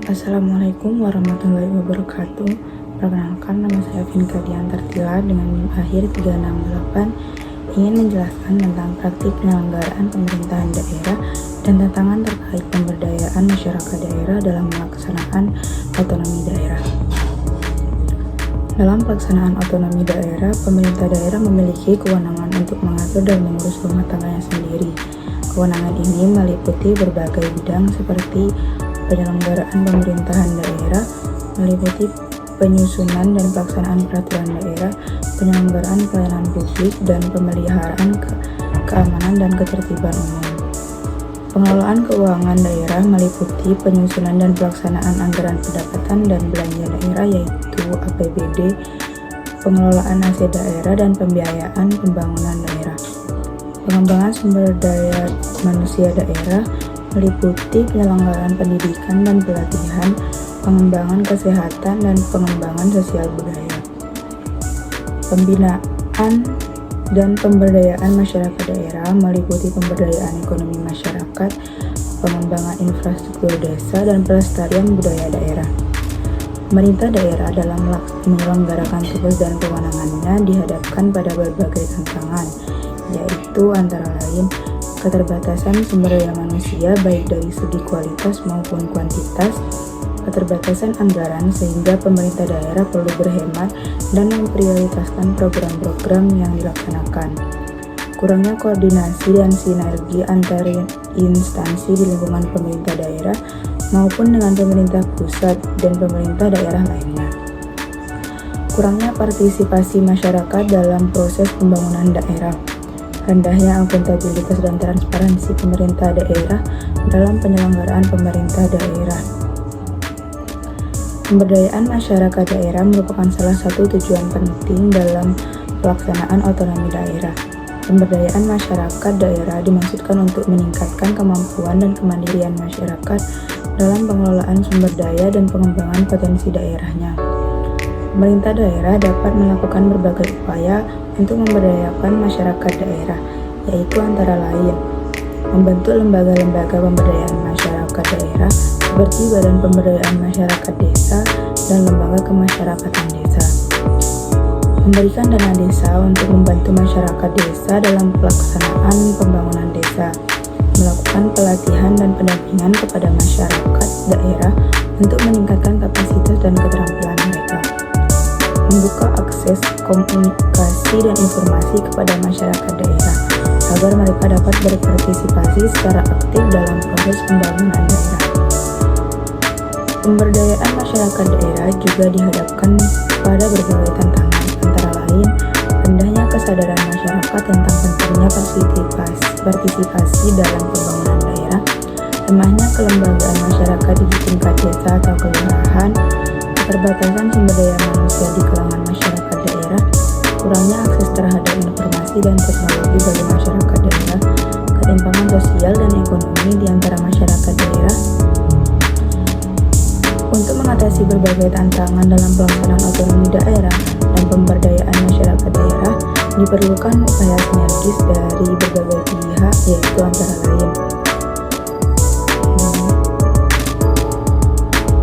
Assalamualaikum warahmatullahi wabarakatuh. Perkenalkan, nama saya Vinka Diantartila dengan NIM akhir 368, ingin menjelaskan tentang praktik penyelenggaraan pemerintahan daerah dan tantangan terkait pemberdayaan masyarakat daerah dalam pelaksanaan otonomi daerah. Dalam pelaksanaan otonomi daerah, pemerintah daerah memiliki kewenangan untuk mengatur dan mengurus rumah tangganya sendiri. Kewenangan ini meliputi berbagai bidang seperti penyelenggaraan pemerintahan daerah, meliputi penyusunan dan pelaksanaan peraturan daerah, penyelenggaraan pelayanan publik, dan pemeliharaan keamanan dan ketertiban umum. Pengelolaan keuangan daerah meliputi penyusunan dan pelaksanaan anggaran pendapatan dan belanja daerah yaitu APBD, pengelolaan aset daerah, dan pembiayaan pembangunan daerah. Pengembangan sumber daya manusia daerah meliputi penyelenggaraan pendidikan dan pelatihan, pengembangan kesehatan, dan pengembangan sosial budaya. Pembinaan dan pemberdayaan masyarakat daerah meliputi pemberdayaan ekonomi masyarakat, pengembangan infrastruktur desa, dan pelestarian budaya daerah. Pemerintah daerah dalam menyelenggarakan tugas dan kewenangannya dihadapkan pada berbagai tantangan, yaitu antara lain keterbatasan sumber daya manusia baik dari segi kualitas maupun kuantitas, keterbatasan anggaran sehingga pemerintah daerah perlu berhemat dan memprioritaskan program-program yang dilaksanakan. Kurangnya koordinasi dan sinergi antar instansi di lingkungan pemerintah daerah maupun dengan pemerintah pusat dan pemerintah daerah lainnya. Kurangnya partisipasi masyarakat dalam proses pembangunan daerah. Rendahnya akuntabilitas dan transparansi pemerintah daerah dalam penyelenggaraan pemerintah daerah. Pemberdayaan masyarakat daerah merupakan salah satu tujuan penting dalam pelaksanaan otonomi daerah. Pemberdayaan masyarakat daerah dimaksudkan untuk meningkatkan kemampuan dan kemandirian masyarakat dalam pengelolaan sumber daya dan pengembangan potensi daerahnya. Pemerintah daerah dapat melakukan berbagai upaya untuk memberdayakan masyarakat daerah, yaitu antara lain membentuk lembaga-lembaga pemberdayaan masyarakat daerah seperti Badan Pemberdayaan Masyarakat Desa dan Lembaga Kemasyarakatan Desa. Memberikan dana desa untuk membantu masyarakat desa dalam pelaksanaan pembangunan desa. Melakukan pelatihan dan pendampingan kepada masyarakat daerah untuk meningkatkan kapasitas dan keterampilan mereka. Membuka akses komunikasi dan informasi kepada masyarakat daerah agar mereka dapat berpartisipasi secara aktif dalam proses pembangunan daerah. Pemberdayaan masyarakat daerah juga dihadapkan pada berbagai tantangan, antara lain rendahnya kesadaran masyarakat tentang pentingnya partisipasi dalam pembangunan daerah, lemahnya kelembagaan masyarakat di tingkat desa atau kelurahan, keterbatasan sumber daya manusia di kalangan masyarakat daerah, kurangnya akses terhadap informasi dan teknologi bagi masyarakat daerah, ketimpangan sosial dan ekonomi di antara masyarakat daerah. Untuk mengatasi berbagai tantangan dalam pelaksanaan otonomi daerah dan pemberdayaan masyarakat daerah, diperlukan upaya sinergis dari berbagai pihak, yaitu antara lain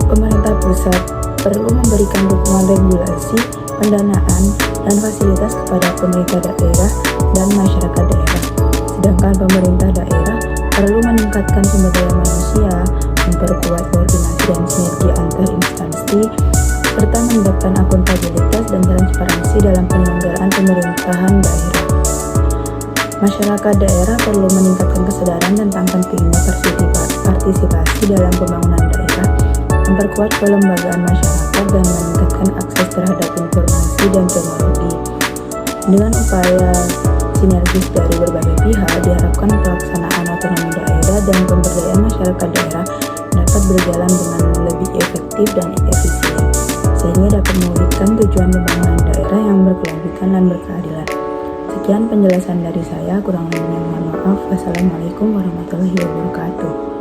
pemerintah pusat perlu memberikan dukungan regulasi, pendanaan, dan fasilitas kepada pemerintah daerah dan masyarakat daerah. Sedangkan pemerintah daerah perlu meningkatkan sumber daya manusia, memperkuat koordinasi dan sinergi antar instansi, serta meningkatkan akuntabilitas dan transparansi dalam penyelenggaraan pemerintahan daerah. Masyarakat daerah perlu meningkatkan kesadaran tentang pentingnya partisipasi dalam pembangunan daerah, memperkuat kelembagaan masyarakat, dan meningkatkan akses terhadap informasi dan teknologi. Dengan upaya sinergis dari berbagai pihak, diharapkan pelaksanaan otonomi daerah dan pemberdayaan masyarakat daerah dapat berjalan dengan lebih efektif dan efisien, sehingga dapat mewujudkan tujuan pembangunan daerah yang berkelanjutan dan berkeadilan. Sekian penjelasan dari saya, kurang lebihnya mohon maaf. Wassalamualaikum warahmatullahi wabarakatuh.